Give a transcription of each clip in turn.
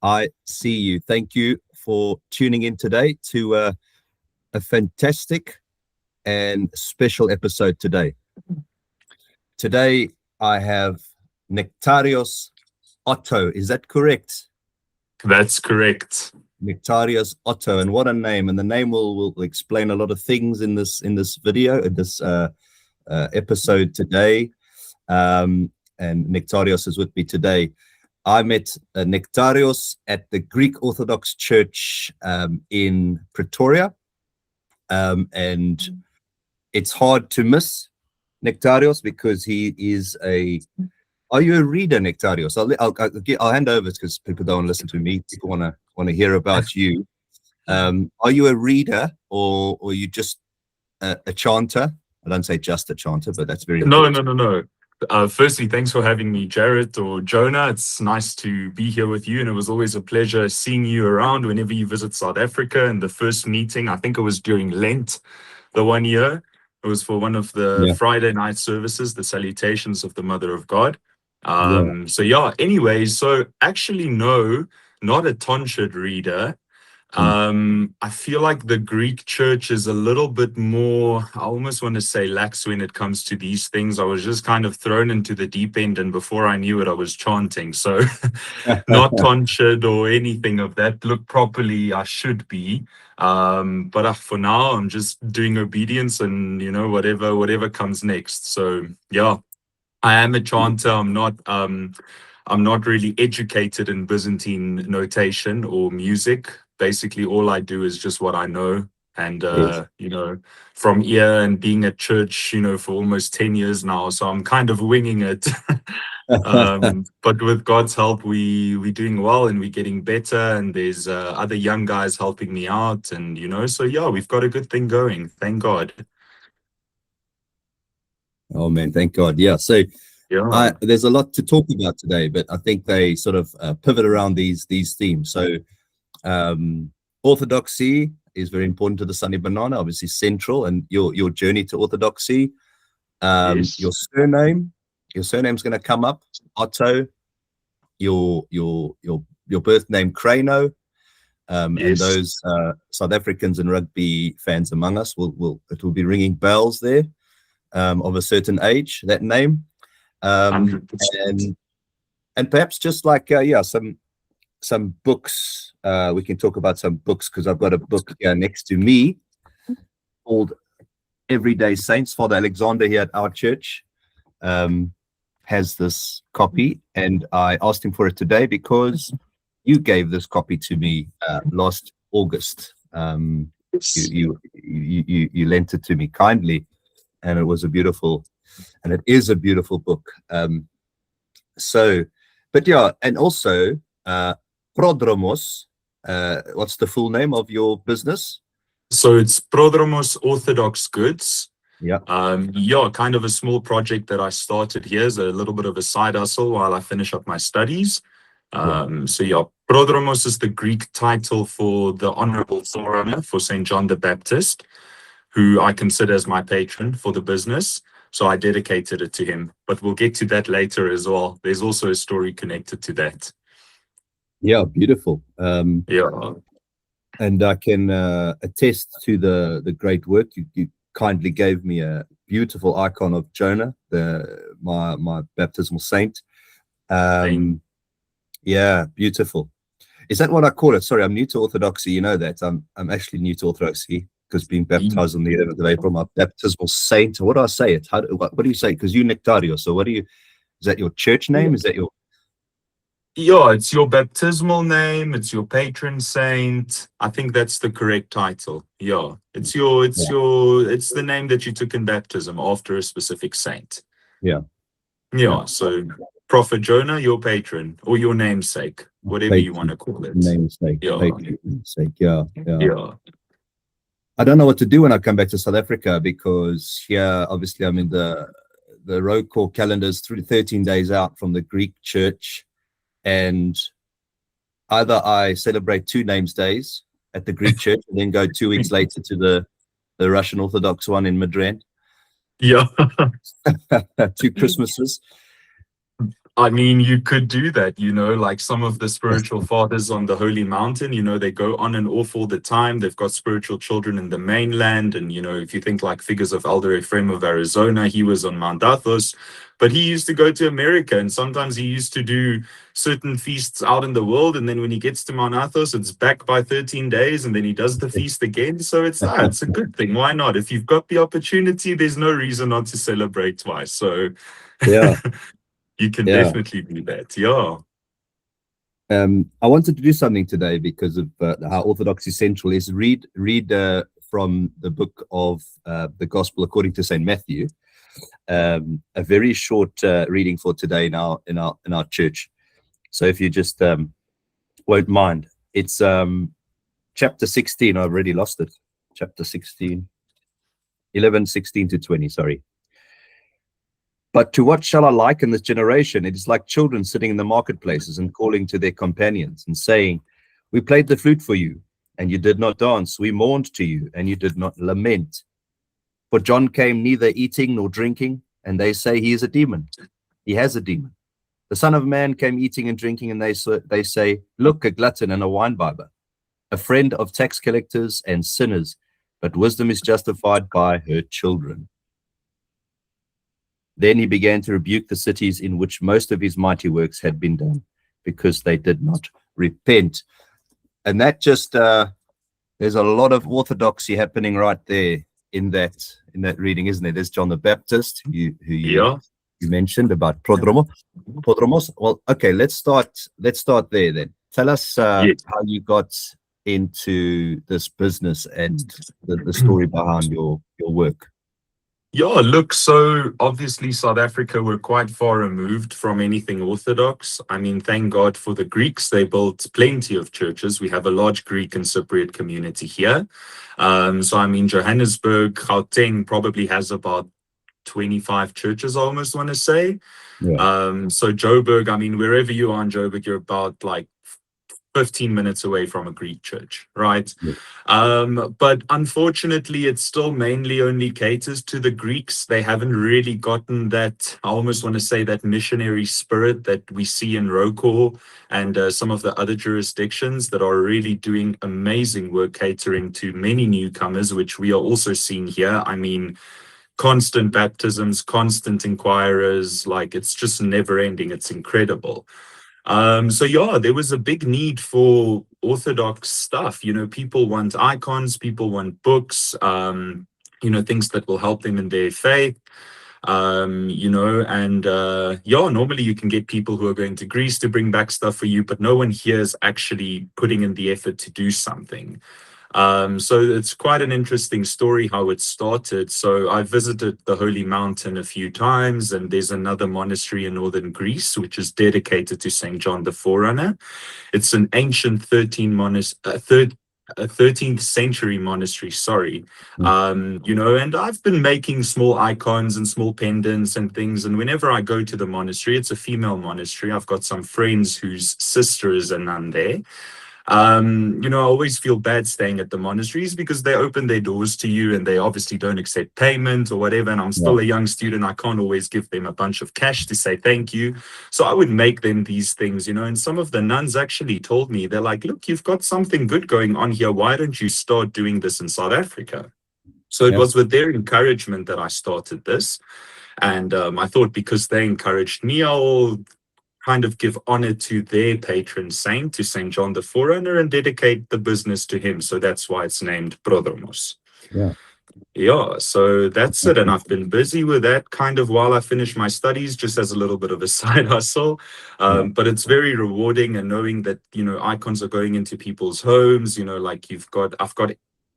I see you. Thank you for tuning in today to a fantastic and special episode today. Today I have Nectarios Otto. Is that correct? That's correct. Nectarios Otto, and what a name! And the name will explain a lot of things in this video, in this episode today. And Nektarios is with me today. I met Nektarios at the Greek Orthodox Church in Pretoria, and it's hard to miss Nektarios because he is a. Are you a reader, Nektarios? I'll hand over because people don't want to listen to me. People want to hear about you. Are you a reader or are you just a chanter? I don't say just a chanter, but that's very important. No. Firstly, thanks for having me, Jared or Jonah. It's nice to be here with you, and it was always a pleasure seeing you around whenever you visit South Africa. And the first meeting, I think it was during Lent, the 1 year. It was for one of the Friday night services, the Salutations of the Mother of God. Anyways, so actually, no, not a tonsured reader. I feel like the Greek church is a little bit more, I almost want to say lax when it comes to these things. I was just kind of thrown into the deep end, and before I knew it, I was chanting. So not tonsured or anything of that. Look, properly, I should be. But for now, I'm just doing obedience and, whatever comes next. So, yeah, I am a chanter. I'm not really educated in Byzantine notation or music. Basically, all I do is just what I know. And, from ear and being at church, for almost 10 years now. So I'm kind of winging it. But with God's help, we're doing well and we're getting better. And there's other young guys helping me out. And, so yeah, we've got a good thing going. Thank God. Oh, man, thank God. Yeah. So there's a lot to talk about today, but I think they sort of pivot around these themes. So Orthodoxy is very important to the Sunny Banana, obviously central, and your journey to Orthodoxy. Your surname's going to come up, Otto. Your birth name, Crano. And those South Africans and rugby fans among us will be ringing bells there of a certain age. That name, and perhaps just like some books. We can talk about some books because I've got a book here next to me called Everyday Saints. Father Alexander here at our church has this copy, and I asked him for it today because you gave this copy to me last August. You lent it to me kindly, and it is a beautiful book. And also Prodromos. What's the full name of your business? So it's Prodromos Orthodox Goods. Yeah. Kind of a small project that I started here as a little bit of a side hustle while I finish up my studies. Prodromos is the Greek title for the Honorable Forerunner for St. John the Baptist, who I consider as my patron for the business. So I dedicated it to him, but we'll get to that later as well. There's also a story connected to that. Yeah, beautiful. And I can attest to the great work. You kindly gave me a beautiful icon of Jonah, my baptismal saint. Yeah, beautiful. Is that what I call it? Sorry, I'm new to Orthodoxy. You know that I'm actually new to Orthodoxy because being baptized on the 11th of April, my baptismal saint. What do I say? What do you say? Because you Nectarios. So what do you? Is that your church name? Is that your? Yeah, it's your baptismal name. It's your patron saint. I think that's the correct title. Yeah, it's the name that you took in baptism after a specific saint. Yeah. So Prophet Jonah, your patron or your namesake, whatever you want to call it. Namesake. Yeah. I don't know what to do when I come back to South Africa because here, obviously, I'm in the roll call calendars 13 days out from the Greek church. And either I celebrate 2 names days at the Greek church and then go 2 weeks later to the Russian Orthodox one in Madrid. Yeah. 2 Christmases. I mean, you could do that, like some of the spiritual fathers on the Holy Mountain, they go on and off all the time. They've got spiritual children in the mainland. And, if you think like figures of Elder Ephraim of Arizona, he was on Mount Athos, but he used to go to America. And sometimes he used to do certain feasts out in the world. And then when he gets to Mount Athos, it's back by 13 days. And then he does the feast again. So it's a good thing. Why not? If you've got the opportunity, there's no reason not to celebrate twice. So Yeah. you can definitely do that. Yeah. I wanted to do something today because of how Orthodoxy Central is. Read from the book of the Gospel according to St Matthew. A very short reading for today in our church. So if you just won't mind, it's chapter 16. I've already lost it. Chapter 16, 11, 16 to 20. Sorry. But to what shall I liken this generation? It is like children sitting in the marketplaces and calling to their companions and saying, we played the flute for you, and you did not dance. We mourned to you, and you did not lament. For John came neither eating nor drinking, and they say he is a demon. He has a demon. The Son of Man came eating and drinking, and they say, look, a glutton and a winebibber, a friend of tax collectors and sinners, but wisdom is justified by her children. Then he began to rebuke the cities in which most of his mighty works had been done, because they did not repent. And that just, there's a lot of orthodoxy happening right there in that reading, isn't there? There's John the Baptist, who you mentioned about Prodromos. Well, okay, let's start there then. Tell us how you got into this business and the story behind your work. Yeah, look, so obviously South Africa, we're quite far removed from anything Orthodox. I mean, thank God for the Greeks. They built plenty of churches. We have a large Greek and Cypriot community here. So, I mean, Johannesburg, Gauteng probably has about 25 churches, I almost want to say. Yeah. So Joburg, I mean, wherever you are in Joburg, you're about like 15 minutes away from a Greek church, right? Yeah. But unfortunately, it still mainly only caters to the Greeks. They haven't really gotten that, I almost want to say, that missionary spirit that we see in Rokor and some of the other jurisdictions that are really doing amazing work catering to many newcomers, which we are also seeing here. I mean, constant baptisms, constant inquirers, like it's just never ending. It's incredible. So yeah, there was a big need for Orthodox stuff. People want icons, people want books, things that will help them in their faith. Normally you can get people who are going to Greece to bring back stuff for you, but no one here is actually putting in the effort to do something. So it's quite an interesting story how it started. So I visited the Holy Mountain a few times, and there's another monastery in northern Greece, which is dedicated to St. John the Forerunner. It's an ancient 13th century monastery, and I've been making small icons and small pendants and things. And whenever I go to the monastery, it's a female monastery. I've got some friends whose sister is a nun there. I always feel bad staying at the monasteries because they open their doors to you and they obviously don't accept payment or whatever. And I'm still a young student. I can't always give them a bunch of cash to say thank you. So I would make them these things, and some of the nuns actually told me, they're like, look, you've got something good going on here. Why don't you start doing this in South Africa? So it was with their encouragement that I started this. And I thought because they encouraged me, I'll kind of give honor to their patron saint, to St. John the Forerunner, and dedicate the business to him. So that's why it's named Prodromos. Yeah, so that's it. And I've been busy with that kind of while I finish my studies, just as a little bit of a side hustle. But it's very rewarding, and knowing that, icons are going into people's homes, like I've got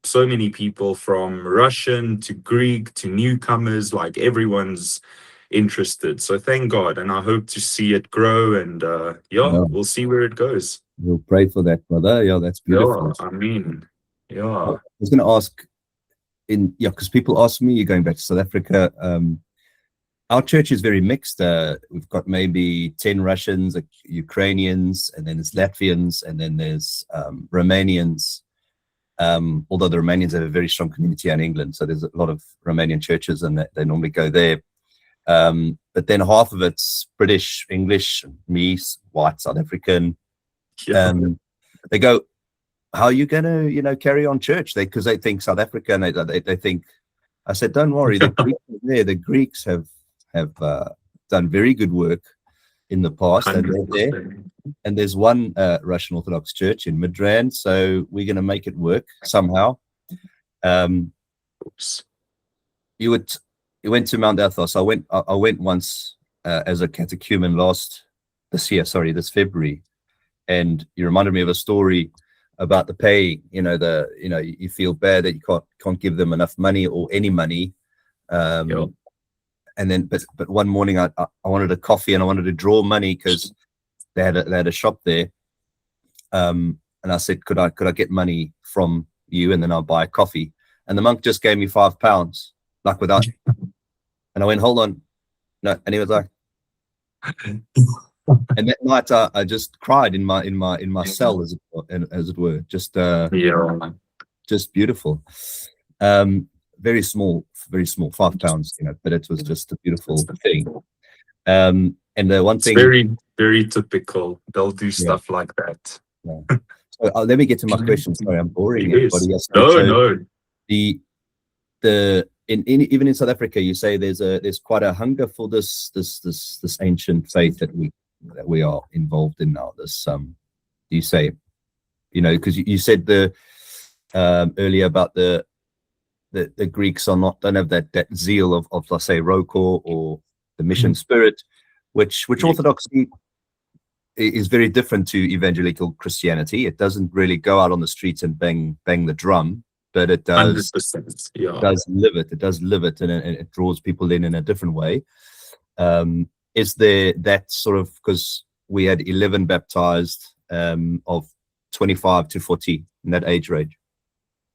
so many people from Russian to Greek to newcomers, like everyone's interested. So thank God, and I hope to see it grow, and we'll see where it goes. We'll pray for that, brother. Yeah, that's beautiful. I mean, I was going to ask because people ask me, you're going back to South Africa. Our church is very mixed. We've got maybe 10 Russians, Ukrainians, and then there's Latvians, and then there's Romanians. Although the Romanians have a very strong community in England, so there's a lot of Romanian churches, and they normally go there. But then half of it's British, English, me, white, South African. Yeah. They go, how are you going to, carry on church? Because they think South Africa, and they think. I said, don't worry, the Greeks are there. The Greeks have done very good work in the past, and they're there. And there's one Russian Orthodox Church in Midrand, so we're going to make it work somehow. You went to Mount Athos. I went once as a catechumen this February, and you reminded me of a story about the pay. You feel bad that you can't give them enough money or any money. And then, but one morning I wanted a coffee and I wanted to draw money because they had a shop there. And I said, could I get money from you, and then I'll buy a coffee? And the monk just gave me £5, like without. And I went, hold on, no. And he was like, and that night I just cried in my cell, as it were. Just beautiful. Very small, £5, but it was just a beautiful thing. And the one thing, very, very typical. They'll do stuff like that. Yeah. So let me get to my question. Sorry, I'm boring everybody. Yes. No. Even in South Africa, you say there's quite a hunger for this ancient faith that we are involved in now. This you say, because you said earlier about the Greeks don't have that zeal of let's say Roko or the mission spirit, which Orthodoxy is very different to evangelical Christianity. It doesn't really go out on the streets and bang the drum, but it does 100%, yeah. does live it. It does live it, and it draws people in a different way. Is there that sort of, because we had 11 baptized of 25 to 40 in that age range?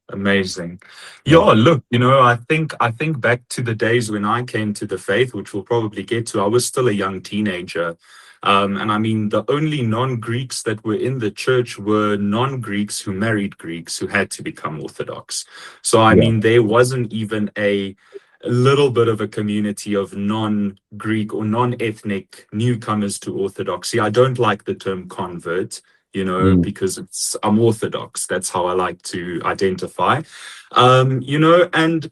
Amazing. Yeah, look, I think back to the days when I came to the faith, which we'll probably get to. I was still a young teenager. And I mean, the only non-Greeks that were in the church were non-Greeks who married Greeks who had to become Orthodox. So, I mean, there wasn't even a little bit of a community of non-Greek or non-ethnic newcomers to Orthodoxy. I don't like the term convert, because I'm Orthodox. That's how I like to identify. And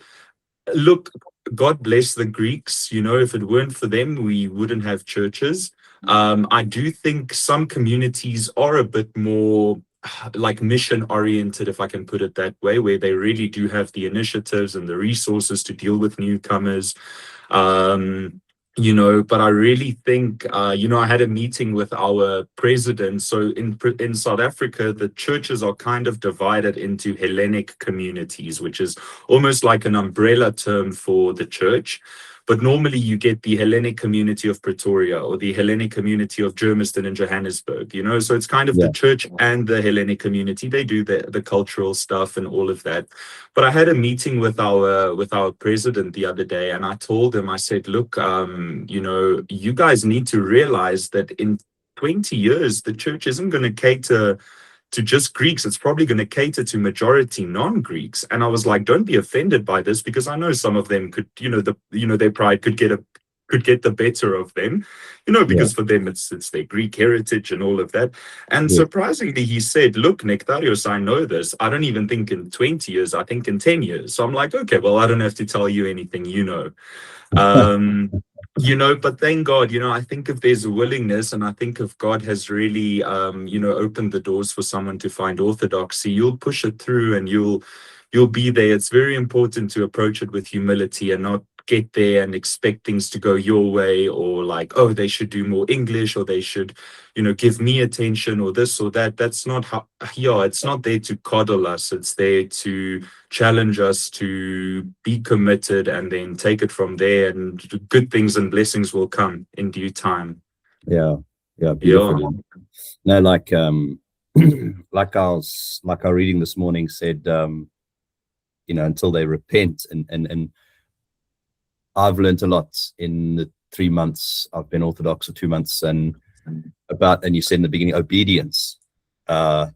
look, God bless the Greeks. If it weren't for them, we wouldn't have churches. I do think some communities are a bit more like mission oriented, if I can put it that way, where they really do have the initiatives and the resources to deal with newcomers. But I really think, I had a meeting with our president. So in South Africa, the churches are kind of divided into Hellenic communities, which is almost like an umbrella term for the church. But normally you get the Hellenic community of Pretoria or the Hellenic community of Germiston and Johannesburg, so it's kind of the church and the Hellenic community. They do the cultural stuff and all of that. But I had a meeting with our president the other day, and I told him, I said, look, you guys need to realize that in 20 years, the church isn't going to cater to just Greeks. It's probably going to cater to majority non-Greeks. And I was like, don't be offended by this, because I know some of them could, their pride could get the better of them, because for them it's their Greek heritage and all of that. And surprisingly, he said, look, Nektarios, I know this. I don't even think in 20 years, I think in 10 years. So I'm like, okay, well, I don't have to tell you anything, but thank God, I think if there's a willingness, and I think if God has really, opened the doors for someone to find Orthodoxy, you'll push it through and you'll be there. It's very important to approach it with humility and not get there and expect things to go your way, or like, oh, they should do more English, or they should, give me attention, or this or that. That's not how, it's not there to coddle us. It's there to challenge us to be committed and then take it from there, and good things and blessings will come in due time. Yeah, beautiful. No, like like our reading this morning said, until they repent, and I've learned a lot in the 3 months I've been Orthodox, or 2 months, and you said in the beginning, obedience. And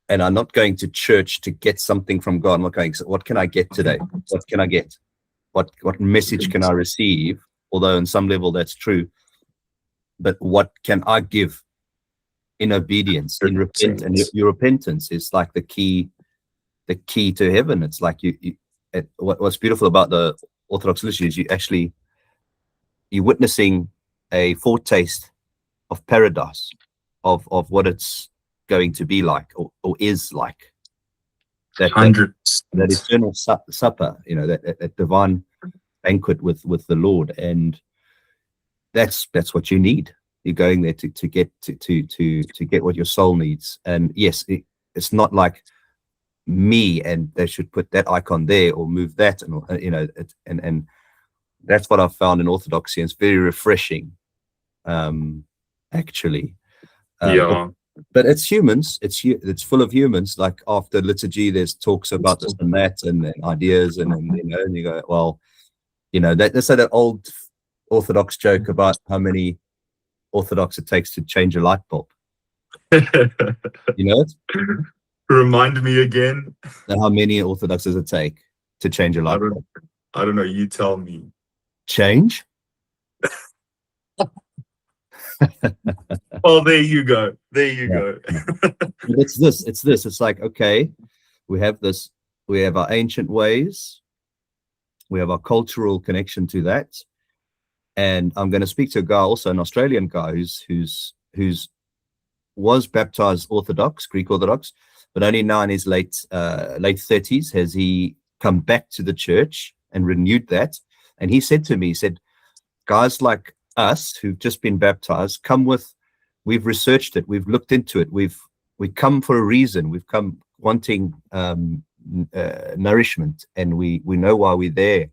I'm not going to church to get something from God. I'm not going, what can I get today? What can I get? What message can I receive? although on some level that's true. But what can I give in obedience, in repentance? And your repentance is like the key to heaven. It's like what's beautiful about the Orthodox liturgy is you're witnessing a foretaste of paradise, of what it's going to be like, or is like. That 100%. That eternal supper, that divine banquet with the Lord, and that's what you need. You're going there to get what your soul needs. And yes, it's not like me, and they should put that icon there or move that, and that's what I've found in Orthodoxy, and it's very refreshing, actually. Yeah. But it's humans. It's full of humans. Like after liturgy, there's talks about this and that, and ideas, and you go, well, that's that old Orthodox joke about how many Orthodox it takes to change a light bulb. Remind me again. And how many Orthodox does it take to change a light bulb? I don't know. You tell me. Change? Oh, there you go. Go. It's this. It's like, okay, we have this. We have our ancient ways. We have our cultural connection to that. And I'm going to speak to a guy, also an Australian guy, who's was baptized Orthodox, Greek Orthodox, but only now in his late 30s has he come back to the church and renewed that. And he said to me, guys like us who've just been baptized, we've researched it, we've looked into it, we come for a reason, we've come wanting nourishment, and we know why we're there,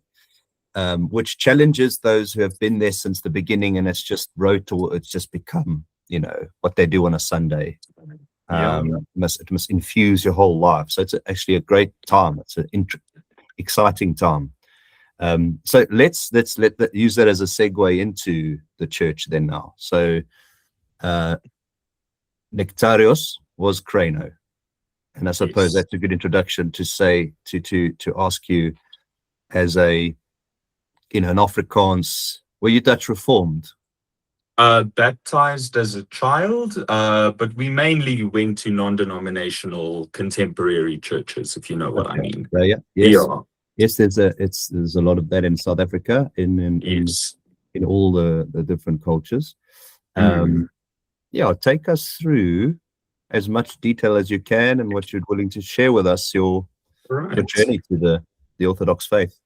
which challenges those who have been there since the beginning, and it's just rote, or it's just become what they do on a Sunday. It must infuse your whole life. So it's actually a great time. It's an exciting time. So let's use that as a segue into the church then now. So Nektarios was Krano, and I suppose that's a good introduction to say to ask you, as an Afrikaans, were you Dutch Reformed? Baptized as a child, but we mainly went to non-denominational contemporary churches, if you know what I mean. Yeah. Yes, there's a lot of that in South Africa, in all the different cultures. Take us through as much detail as you can, and what you're willing to share with us, your journey to the Orthodox faith.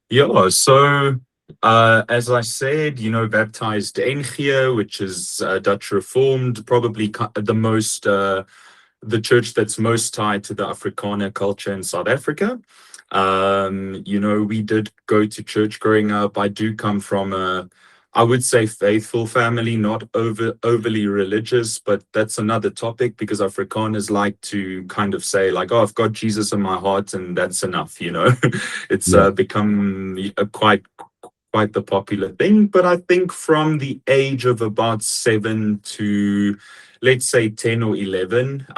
Yeah, so as I said, baptized NG, which is Dutch Reformed, probably the church that's most tied to the Afrikaner culture in South Africa. We did go to church growing up. I do come from I would say faithful family, not overly religious, but that's another topic, because Afrikaners like to kind of say like, oh, I've got Jesus in my heart and that's enough, It's become quite the popular thing. But I think from the age of about 7 to, let's say, 10 or 11,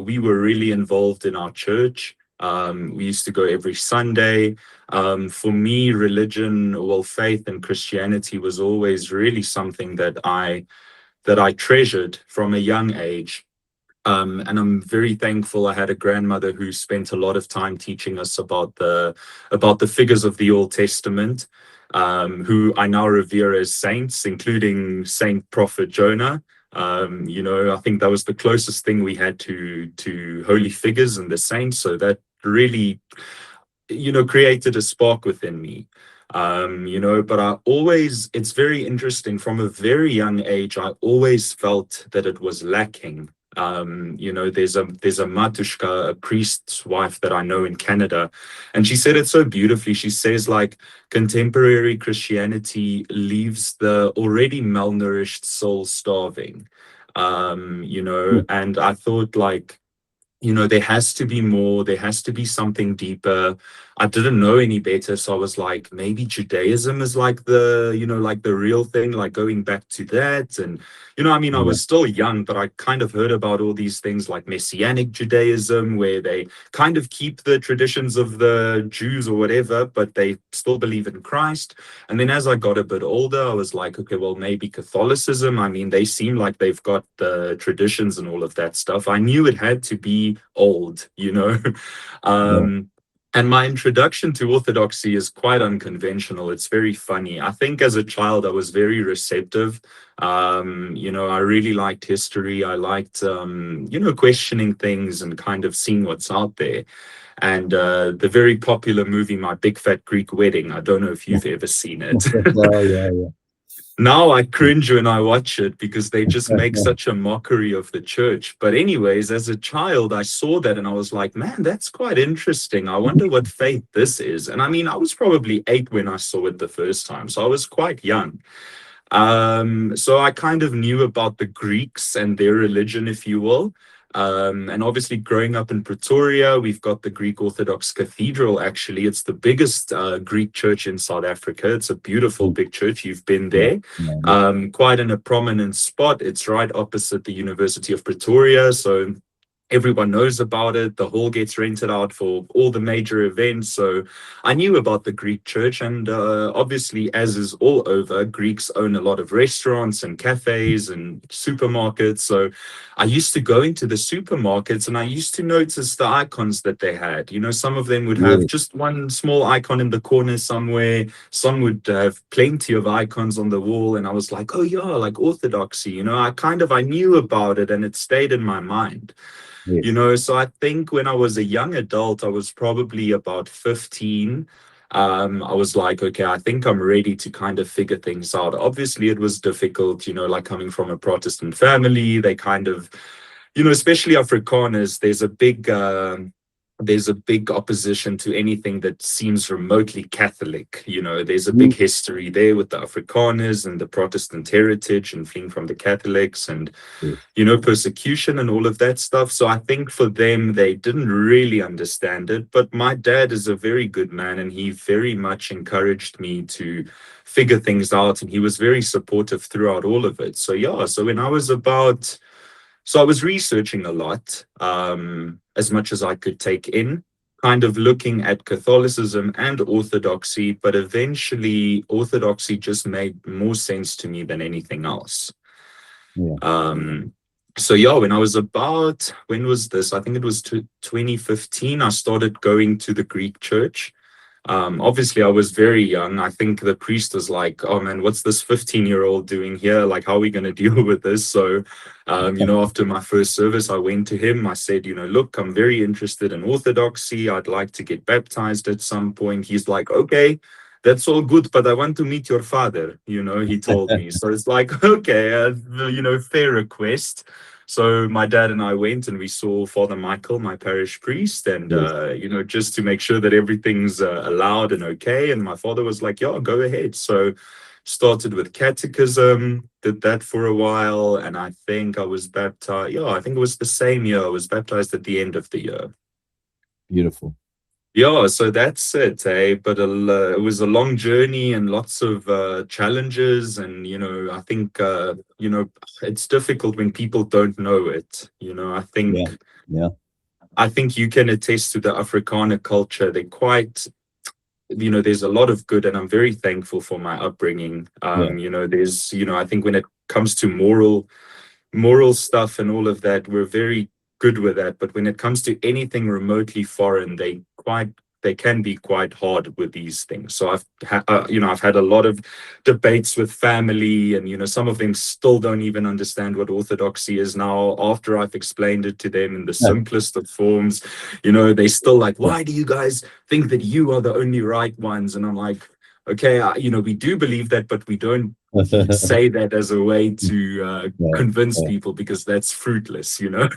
we were really involved in our church. We used to go every Sunday. For me, faith and Christianity was always really something that I treasured from a young age. And I'm very thankful I had a grandmother who spent a lot of time teaching us about the figures of the Old Testament, who I now revere as saints, including Saint Prophet Jonah. I think that was the closest thing we had to holy figures and the saints. So that really, created a spark within me. But it's very interesting, from a very young age, I always felt that it was lacking. There's a Matushka, a priest's wife that I know in Canada, and she said it so beautifully. She says, like, contemporary Christianity leaves the already malnourished soul starving. And I thought, like, there has to be more, there has to be something deeper. I didn't know any better. So I was like, maybe Judaism is like the, like the real thing, like going back to that. And, I mean, I Yeah. was still young, but I kind of heard about all these things like Messianic Judaism, where they kind of keep the traditions of the Jews or whatever, but they still believe in Christ. And then as I got a bit older, I was like, okay, well, maybe Catholicism. I mean, they seem like they've got the traditions and all of that stuff. I knew it had to be old, Yeah. And my introduction to Orthodoxy is quite unconventional. It's very funny. I think as a child, I was very receptive. I really liked history. I liked, questioning things and kind of seeing what's out there. And the very popular movie, My Big Fat Greek Wedding, I don't know if you've ever seen it. Yeah. Now I cringe when I watch it because they just make such a mockery of the church. But anyways, as a child, I saw that and I was like, man, that's quite interesting. I wonder what faith this is. And I mean, I was probably 8 when I saw it the first time, so I was quite young. So I kind of knew about the Greeks and their religion, if you will. And obviously growing up in Pretoria, we've got the Greek Orthodox Cathedral, actually. It's the biggest Greek church in South Africa. It's a beautiful big church. You've been there. Quite in a prominent spot. It's right opposite the University of Pretoria. So everyone knows about it. The hall gets rented out for all the major events. So I knew about the Greek church. And obviously, as is all over, Greeks own a lot of restaurants and cafes and supermarkets. So I used to go into the supermarkets and I used to notice the icons that they had. Some of them would have just one small icon in the corner somewhere. Some would have plenty of icons on the wall. And I was like, oh yeah, like Orthodoxy. I knew about it and it stayed in my mind. So I think when I was a young adult, I was probably about 15. I was like, okay, I think I'm ready to kind of figure things out. Obviously, it was difficult, like coming from a Protestant family. They kind of, especially Afrikaners, there's a big opposition to anything that seems remotely Catholic. There's a big history there with the Afrikaners and the Protestant heritage and fleeing from the Catholics and, persecution and all of that stuff. So I think for them, they didn't really understand it. But my dad is a very good man and he very much encouraged me to figure things out. And he was very supportive throughout all of it. So yeah, so when I was I was researching a lot, as much as I could take in, kind of looking at Catholicism and Orthodoxy, but eventually Orthodoxy just made more sense to me than anything else. So yeah, when was this? I think it was 2015, I started going to the Greek church. Obviously I was very young. I think the priest was like, oh man, what's this 15-year-old doing here? Like, how are we going to deal with this? So, after my first service, I went to him. I said, look, I'm very interested in Orthodoxy. I'd like to get baptized at some point. He's like, okay, that's all good, but I want to meet your father, he told me. So it's like, okay, fair request. So my dad and I went and we saw Father Michael, my parish priest, and, just to make sure that everything's allowed and okay. And my father was like, yeah, go ahead. So started with catechism, did that for a while. And I think I was baptized. Yeah, I think it was the same year. I was baptized at the end of the year. Beautiful. Yeah, so that's it, eh? But it was a long journey and lots of challenges. And, I think, it's difficult when people don't know it. I think, I think you can attest to the Afrikaner culture. They're quite, there's a lot of good, and I'm very thankful for my upbringing. There's, I think when it comes to moral stuff and all of that, we're very good with that. But when it comes to anything remotely foreign, they can be quite hard with these things. So I've had a lot of debates with family, and some of them still don't even understand what Orthodoxy is now after I've explained it to them in the simplest of forms. They still like, why do you guys think that you are the only right ones? And I'm like, okay, we do believe that, but we don't say that as a way to convince people, because that's fruitless. Yeah.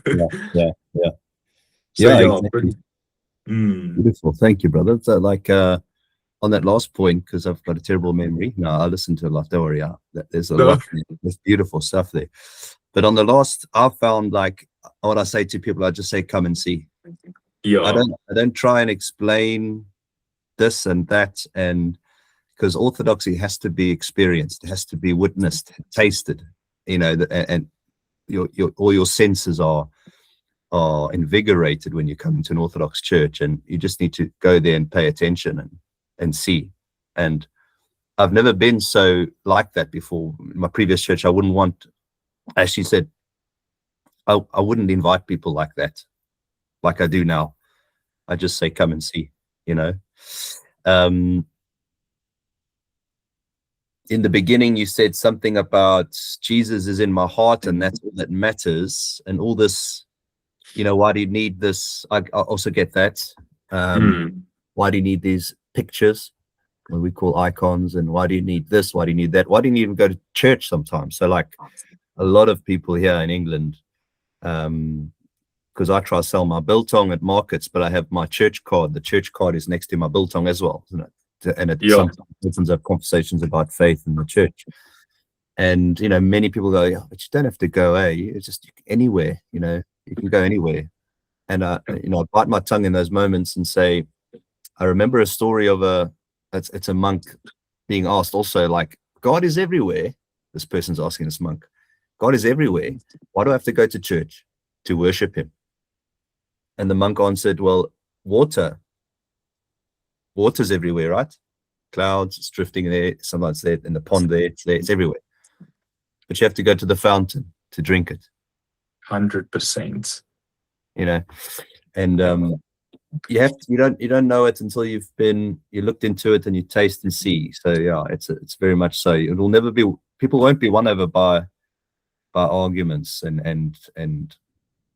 So, Exactly. Beautiful. Thank you, brother. So on that last point, because I've got a terrible memory. No, I listen to a lot. Don't worry. There's a lot. There's beautiful stuff there. But on the last, I found like what I say to people, I just say, come and see. Yeah. I don't try and explain this and that, and because Orthodoxy has to be experienced, it has to be witnessed, tasted, and all your senses are invigorated when you come into an Orthodox church, and you just need to go there and pay attention and see. And I've never been so like that before. In my previous church, I wouldn't want, as she said, I wouldn't invite people like that, like I do now. I just say, come and see, in the beginning, you said something about Jesus is in my heart and that's all that matters, and all this, why do you need this? I also get that. Why do you need these pictures, what we call icons, and why do you need this? Why do you need that? Why do you even go to church sometimes? So like a lot of people here in England, because I try to sell my biltong at markets, but I have my church card. The church card is next to my biltong as well, isn't it? And it sometimes opens up conversations about faith in the church. And, many people go, yeah, but you don't have to go, it's just anywhere, you can go anywhere. And, I bite my tongue in those moments and say, I remember a story of it's a monk being asked also, like, God is everywhere. This person's asking this monk, God is everywhere. Why do I have to go to church to worship him? And the monk answered, well, water's everywhere, right? Clouds, it's drifting there, sometimes there, in the pond there, it's everywhere. But you have to go to the fountain to drink it. 100%. And you don't know it until you looked into it and you taste and see. So yeah, it's very much so. It will never be, people won't be won over by arguments, and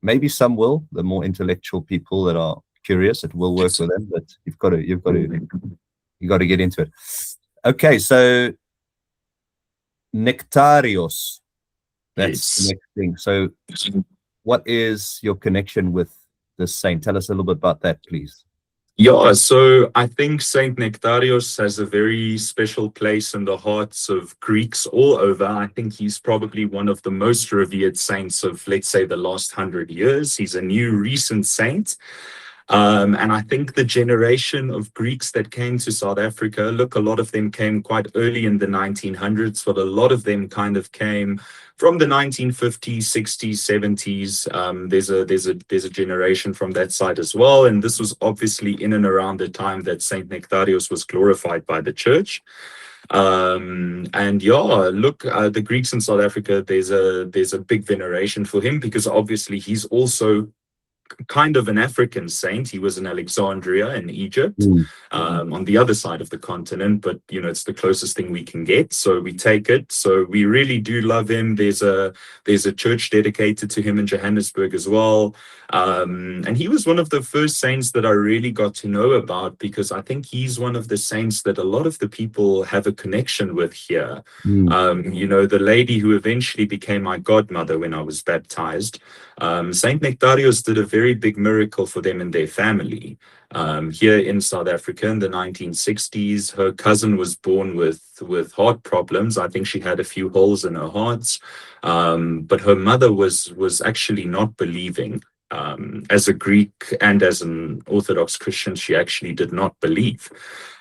maybe some will, the more intellectual people that are curious, it will work with them, but you've got to get into it. Okay, so Nektarios, that's the next thing. So what is your connection with the saint? Tell us a little bit about that, please. Yeah, so I think Saint Nectarios has a very special place in the hearts of Greeks all over. I think he's probably one of the most revered saints of, let's say, the last 100 years. He's a new recent saint. And I think the generation of Greeks that came to South Africa, look, a lot of them came quite early in the 1900s, but a lot of them kind of came from the 1950s, 60s, 70s. There's a generation from that side as well. And this was obviously in and around the time that Saint Nectarios was glorified by the church. The Greeks in South Africa, there's a big veneration for him, because obviously he's also kind of an African saint. He was in Alexandria in Egypt, on the other side of the continent, but it's the closest thing we can get, so we take it. So we really do love him. There's a church dedicated to him in Johannesburg as well, and he was one of the first saints that I really got to know about, because I think he's one of the saints that a lot of the people have a connection with here. The lady who eventually became my godmother when I was baptized, Saint Nectarios did a very big miracle for them and their family. Here in South Africa in the 1960s, her cousin was born with heart problems. I think she had a few holes in her heart, but her mother was actually not believing. As a Greek and as an Orthodox Christian, she actually did not believe.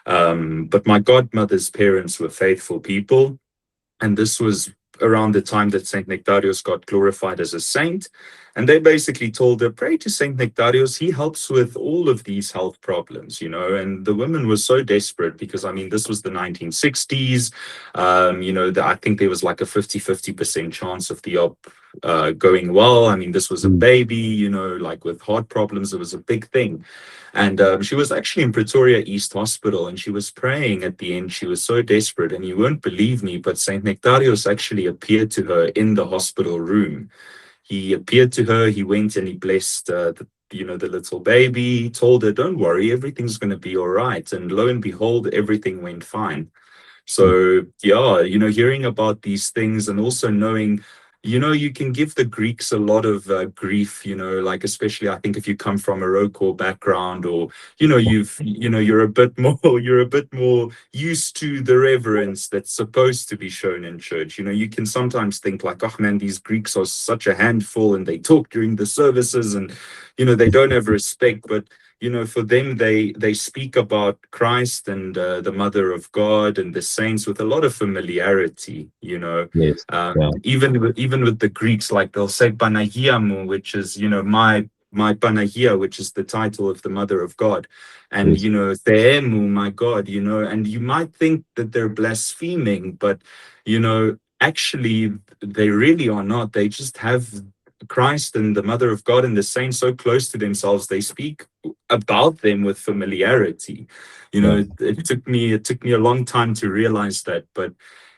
But my godmother's parents were faithful people, and this was around the time that Saint Nectarios got glorified as a saint. And they basically told her, pray to Saint Nectarios. He helps with all of these health problems, And the woman was so desperate because, this was the 1960s. I think there was like a 50% chance of the op going well. This was a baby, like with heart problems, it was a big thing. And she was actually in Pretoria East Hospital, and she was praying at the end. She was so desperate, and you won't believe me, but Saint Nectarios actually appeared to her in the hospital room. He appeared to her, he went and he blessed the little baby. He told her, don't worry, everything's going to be all right. And lo and behold, everything went fine. So, hearing about these things, and also knowing, you can give the Greeks a lot of grief, like especially I think if you come from a Rokor background, or you're a bit more used to the reverence that's supposed to be shown in church. You can sometimes think like, oh man, these Greeks are such a handful, and they talk during the services, and they don't have respect. But you know, for them, they speak about Christ and the Mother of God and the saints with a lot of familiarity, you know. Yes. Yeah. Even with the Greeks, like they'll say Panagia mu, which is, you know, my Panagia, which is the title of the Mother of God, and Yes. you know, Theemu, my God, you know, and you might think that they're blaspheming, but you know, actually they really are not. They just have Christ and the Mother of God and the saints so close to themselves. They speak about them with familiarity. You know, it took me a long time to realize that, but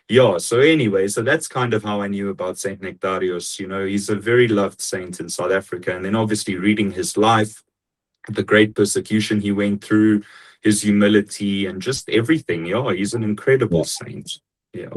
yeah. So anyway, so that's kind of how I knew about Saint Nectarios. You know, he's a very loved saint in South Africa, and then obviously reading his life, the great persecution he went through, his humility, and just everything. Yeah, he's an incredible saint. Yeah.